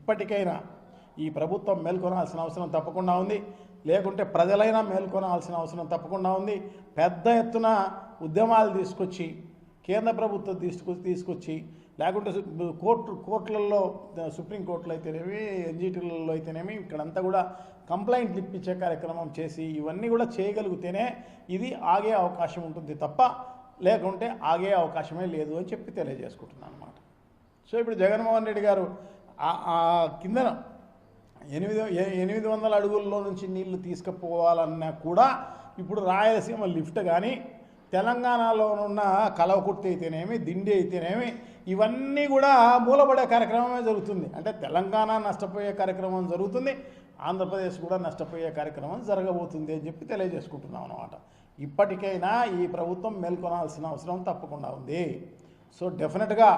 ఇప్పటికైనా ఈ ప్రభుత్వం మేల్కొనాల్సిన అవసరం తప్పకుండా ఉంది. లేకుంటే ప్రజలైనా మేల్కొనాల్సిన అవసరం తప్పకుండా ఉంది. పెద్ద ఎత్తున ఉద్యమాలు తీసుకొచ్చి కేంద్ర ప్రభుత్వం తీసుకొచ్చి లేకుంటే కోర్టులలో సుప్రీంకోర్టులో అయితేనేమి ఎన్జిటీలలో అయితేనేమి ఇక్కడంతా కూడా కంప్లైంట్లు ఇప్పించే కార్యక్రమం చేసి ఇవన్నీ కూడా చేయగలిగితేనే ఇది ఆగే అవకాశం ఉంటుంది తప్ప లేకుంటే ఆగే అవకాశమే లేదు అని చెప్పి తెలియజేసుకుంటున్నాను అన్నమాట. సో ఇప్పుడు జగన్మోహన్ రెడ్డి గారు కిందన 800 అడుగుల్లో నుంచి నీళ్లు తీసుకుపోవాలన్నా కూడా ఇప్పుడు రాయలసీమ లిఫ్ట్ కానీ తెలంగాణలో ఉన్న కలవకుర్తి అయితేనేమి దిండి అయితేనేమి ఇవన్నీ కూడా మూలపడే కార్యక్రమమే జరుగుతుంది. అంటే తెలంగాణ నష్టపోయే కార్యక్రమం జరుగుతుంది, ఆంధ్రప్రదేశ్ కూడా నష్టపోయే కార్యక్రమం జరగబోతుంది అని చెప్పి తెలియజేసుకుంటున్నాం అన్నమాట. ఇప్పటికైనా ఈ ప్రభుత్వం మేల్కొనాల్సిన అవసరం తప్పకుండా ఉంది. సో డెఫినెట్గా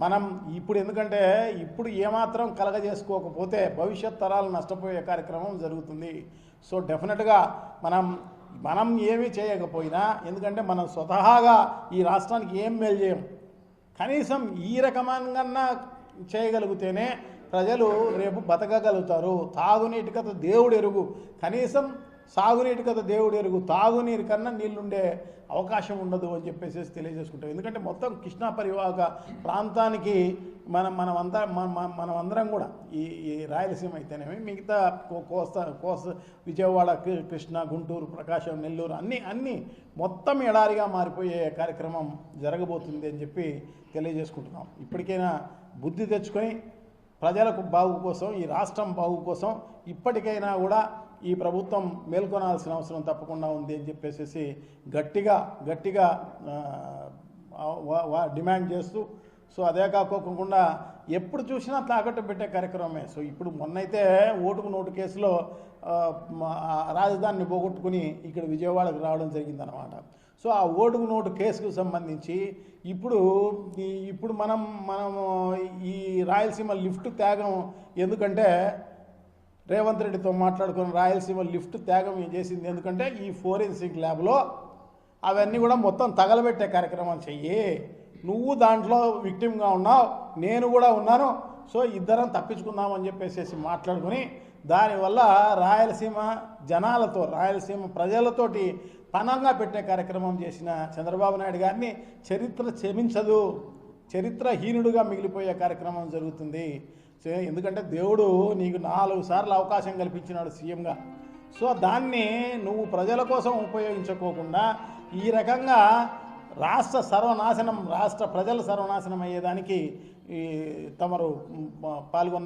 మనం ఇప్పుడు ఎందుకంటే ఇప్పుడు ఏమాత్రం కలగజేసుకోకపోతే భవిష్యత్ తరాలు నష్టపోయే కార్యక్రమం జరుగుతుంది. సో డెఫినెట్గా మనం ఏమీ చేయకపోయినా ఎందుకంటే మనం స్వతహాగా ఈ రాష్ట్రానికి ఏం మేలు చేయం, కనీసం ఈ రకమంగా చేయగలిగితేనే ప్రజలు రేపు బతకగలుగుతారు. తాగునీటి కథ దేవుడు ఎరుగు, కనీసం సాగునీటి కథ దేవుడు ఎరుగు, తాగునీరు కన్నా నీళ్ళుండే అవకాశం ఉండదు అని చెప్పేసి తెలియజేసుకుంటాం. ఎందుకంటే మొత్తం కృష్ణా పరివాహక ప్రాంతానికి మనమందరం కూడా ఈ రాయలసీమ అయితేనేమి మిగతా కోస్తా విజయవాడ, కృష్ణా, గుంటూరు, ప్రకాశం, నెల్లూరు అన్నీ మొత్తం ఎడారిగా మారిపోయే కార్యక్రమం జరగబోతుంది అని చెప్పి తెలియజేసుకుంటున్నాం. ఇప్పటికైనా బుద్ధి తెచ్చుకొని ప్రజలకు బాగు కోసం, ఈ రాష్ట్రం బాగు కోసం ఇప్పటికైనా కూడా ఈ ప్రభుత్వం మేల్కొనాల్సిన అవసరం తప్పకుండా ఉంది అని చెప్పేసి గట్టిగా డిమాండ్ చేస్తూ, సో అదే కాకోకుండా ఎప్పుడు చూసినా తాకట్టు పెట్టే కార్యక్రమమే. సో ఇప్పుడు మొన్నైతే ఓటుకు నోటు కేసులో రాజధానిని పోగొట్టుకుని ఇక్కడ విజయవాడకు రావడం జరిగిందనమాట. సో ఆ ఓటుకు నోటు కేసుకు సంబంధించి ఇప్పుడు మనము ఈ రాయలసీమ లిఫ్ట్ త్యాగం ఎందుకంటే రేవంత్ రెడ్డితో మాట్లాడుకుని రాయలసీమ లిఫ్ట్ త్యాగం చేసింది ఎందుకంటే ఈ ఫోరెన్సిక్ ల్యాబ్లో అవన్నీ కూడా మొత్తం తగలబెట్టే కార్యక్రమం చెయ్యి, నువ్వు దాంట్లో విక్టిమ్గా ఉన్నావు, నేను కూడా ఉన్నాను, సో ఇద్దరం తప్పించుకుందామని చెప్పేసి మాట్లాడుకుని దానివల్ల రాయలసీమ జనాలతో, రాయలసీమ ప్రజలతోటి పనంగా పెట్టే కార్యక్రమం చేసిన చంద్రబాబు నాయుడు గారిని చరిత్ర క్షమించదు, చరిత్రహీనుడుగా మిగిలిపోయే కార్యక్రమం జరుగుతుంది. ఎందుకంటే దేవుడు నీకు 4 సార్లు అవకాశం కల్పించినాడు సీఎంగా. సో దాన్ని నువ్వు ప్రజల కోసం ఉపయోగించుకోకుండా ఈ రకంగా రాష్ట్ర ప్రజల సర్వనాశనం అయ్యేదానికి తమరు పాల్గొన్న